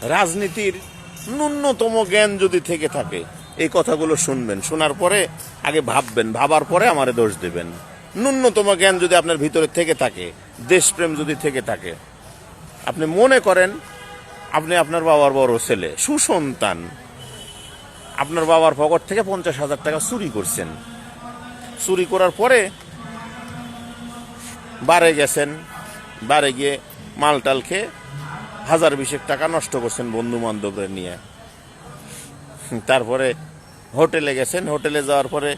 রাজনীতির ন্যূনতম জ্ঞান যদি থেকে থাকে এই কথাগুলো শুনবেন, শোনার পরে আগে ভাববেন, ভাবার পরে আমারে দোষ দেবেন। ন্যূনতম জ্ঞান যদি আপনার ভিতরে থেকে থাকে, দেশপ্রেম যদি থেকে থাকে, আপনি মনে করেন আপনি আপনার বাবার বড় ছেলে, সুসন্তান, আপনার বাবার পকেট থেকে 50,000 টাকা চুরি করছেন। চুরি করার পরে বারে গেছেন, বারে গিয়ে মালটাল খেয়ে 1,020 টাকা নষ্ট করছেন বন্ধু বান্ধবরা নিয়ে। তারপরে হোটেলে গেছেন, হোটেলে যাওয়ার পরে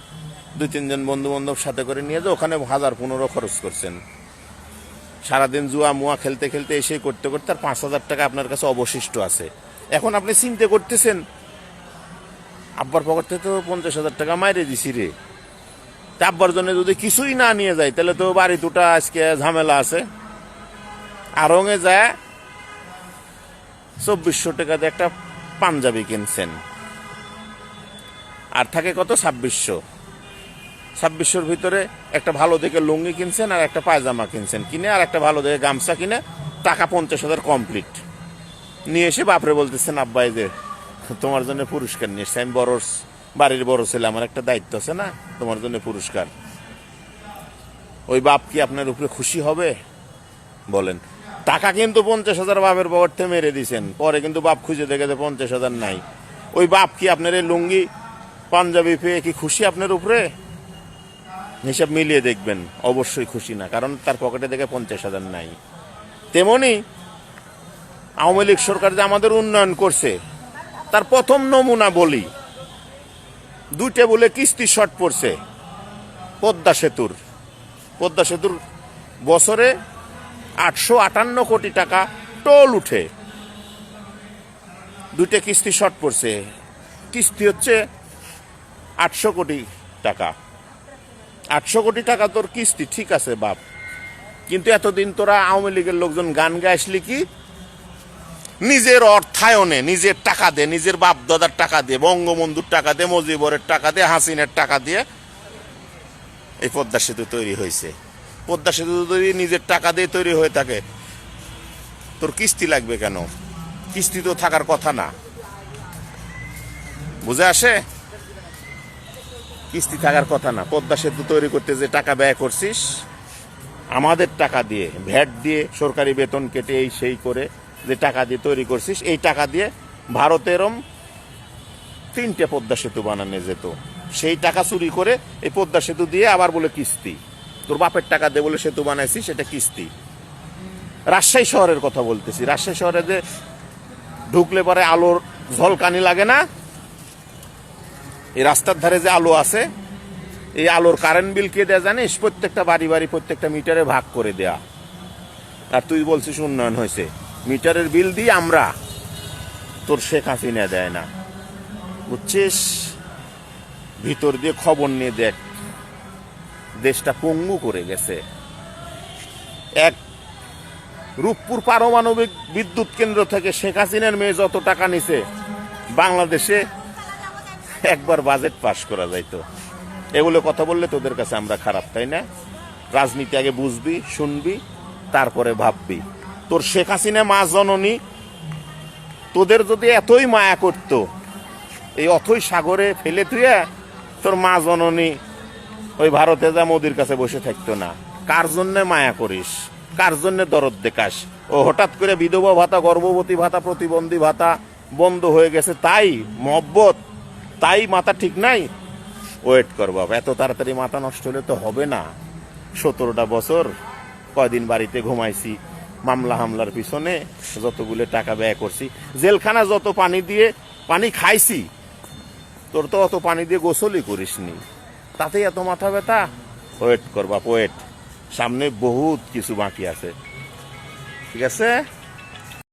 2-3 জন বন্ধু বান্ধব সাথে করে নিয়ে যে ওখানে 1,015 খরচ করছেন। সারাদিন জুয়া মুয়া খেলতে খেলতে এসে করতে করতে আর 5,000 টাকা আপনার কাছে অবশিষ্ট আছে। এখন আপনি চিন্তা করতেছেন আব্বার পকেট থেকে তো 50,000 টাকা মাইরে দিছি রে, তা আব্বার জন্য যদি কিছুই না নিয়ে যায় তাহলে তো বাড়ি দুটা আজকে ঝামেলা আছে। আরঙে যায় 2,400 টাকা দিয়ে একটা পাঞ্জাবি কিনছেন, আর থাকে কত 2,600 ভিতরে একটা ভালো দেখে লুঙ্গি কিনছেন, আর একটা পায়জামা কিনছেন, কিনে আর একটা ভালো দেখে গামছা কিনে টাকা 50,000 কমপ্লিট নিয়ে এসে বাপরে বলতেছেন আব্বা এই যে তোমার জন্য পুরস্কার নিয়ে এসছি, আমি বাড়ির বড় ছেলে, আমার একটা দায়িত্ব আছে না, তোমার জন্য পুরস্কার। ওই বাপ কি আপনার উপরে খুশি হবে বলেন? টাকা কিন্তু 50,000 বাপের পকেট থেকে মেরে দিয়েছেন, পরে কিন্তু বাপ খুঁজে দেখে যে 50,000 নাই। ওই বাপ কি আপনার এই লুঙ্গি পাঞ্জাবি পেয়ে কি খুশি আপনার উপরে? হিসাব মিলিয়ে দেখবেন, অবশ্যই খুশি না, কারণ তার পকেটে দেখে 50,000 নাই। তেমনি আওয়ামী লীগ সরকার যে আমাদের উন্নয়ন করছে তার প্রথম নমুনা বলি, 2টে বলে কিস্তি শর্ট পড়ছে পদ্মা সেতুর বছরে 858 কোটি টাকা টোল উঠে, 2টে কিস্তি শর্ট পড়ছে। কিস্তি হচ্ছে 800 কোটি টাকা। 800 কোটি টাকা তোর কিস্তি, ঠিক আছে বাপ, কিন্তু এতদিন তোরা আওয়ামী লীগের লোকজন গান গাইসলি কি নিজের অর্থায়নে, নিজের টাকা দিয়ে, নিজের বাপ দাদার টাকা দিয়ে, বঙ্গবন্ধুর টাকা দিয়ে, মুজিবরের টাকা দিয়ে, হাসিনের টাকা দিয়ে এই পদ্মা সেতু তৈরি হয়েছে। পদ্মা সেতু যদি নিজের টাকা দিয়ে তৈরি হয়ে থাকে তোর কিস্তি লাগবে কেন? কিস্তি তো থাকার কথা না, বুঝে আসে? কিস্তি থাকার কথা না। পদ্মা সেতু তৈরি করতে যে টাকা ব্যয় করছিস আমাদের টাকা দিয়ে, ভ্যাট দিয়ে, সরকারি বেতন কেটে এই সেই করে যে টাকা দিয়ে তৈরি করছিস, এই টাকা দিয়ে ভারতেরম 3টে পদ্মা সেতু বানানো যেত। সেই টাকা চুরি করে এই পদ্মা সেতু দিয়ে আবার বলে কিস্তি, তোর বাপের টাকা দিয়ে বলে সেতু বানাইছি সেটা কিস্তি। রাজশাহী শহরের কথা বলতেছি, রাজশাহী শহরে যে ঢুকলে পরে আলোর ঝলকানি লাগে না, এই রাস্তার ধারে যে আলো আছে এই আলোর কারেন্ট বিল কে দেয়া জানিস? প্রত্যেকটা বাড়ি প্রত্যেকটা মিটারে ভাগ করে দেয়া। আর তুই বলছিস উন্নয়ন হয়েছে, মিটারের বিল দিয়ে আমরা, তোর শেখ হাসিনা দেয় না, বুঝছিস? ভিতর দিয়ে খবর নিয়ে দেখ, দেশটা পঙ্গু করে গেছে। এক রূপপুর পারমাণবিক বিদ্যুৎ কেন্দ্র থেকে শেখ হাসিনার মেয়ে যত টাকা নিছে বাংলাদেশে একবার বাজেট পাস করা যাইতো। এগুলো কথা বললে তোদের কাছে আমরা খারাপ, তাই না? রাজনীতি আগে বুঝবি, শুনবি, তারপরে ভাববি। তোর শেখ হাসিনা মা জননী তোদের যদি এতই মায়া করত, এই অথই সাগরে ফেলে তুই তোর মা জননী ওই ভারতে যা মোদির কাছে বসে থাকতো না। কার জন্যে মায়া করিস, কার জন্যে দরদ দেখাস? ও হঠাৎ করে বিধবা ভাতা, গর্ভবতী ভাতা, প্রতিবন্ধী ভাতা বন্ধ হয়ে গেছে, তাই মহব্বত, তাই মাথা ঠিক নাই? ওয়েট কর বাবা, এত তাড়াতাড়ি মাথা নষ্ট হলে তো হবে না। 17টা বছর কয়দিন বাড়িতে ঘুমাইছি, মামলা হামলার পিছনে যতগুলো টাকা ব্যয় করছি, জেলখানা যত পানি খাইছি, তোর তো অত পানি দিয়ে গোসলই করিসনি, তাতে এত মাথা ব্যথা? ওয়েট কর বাপ, ওয়েট, সামনে বহুত কিছু বাকি আছে, ঠিক আছে?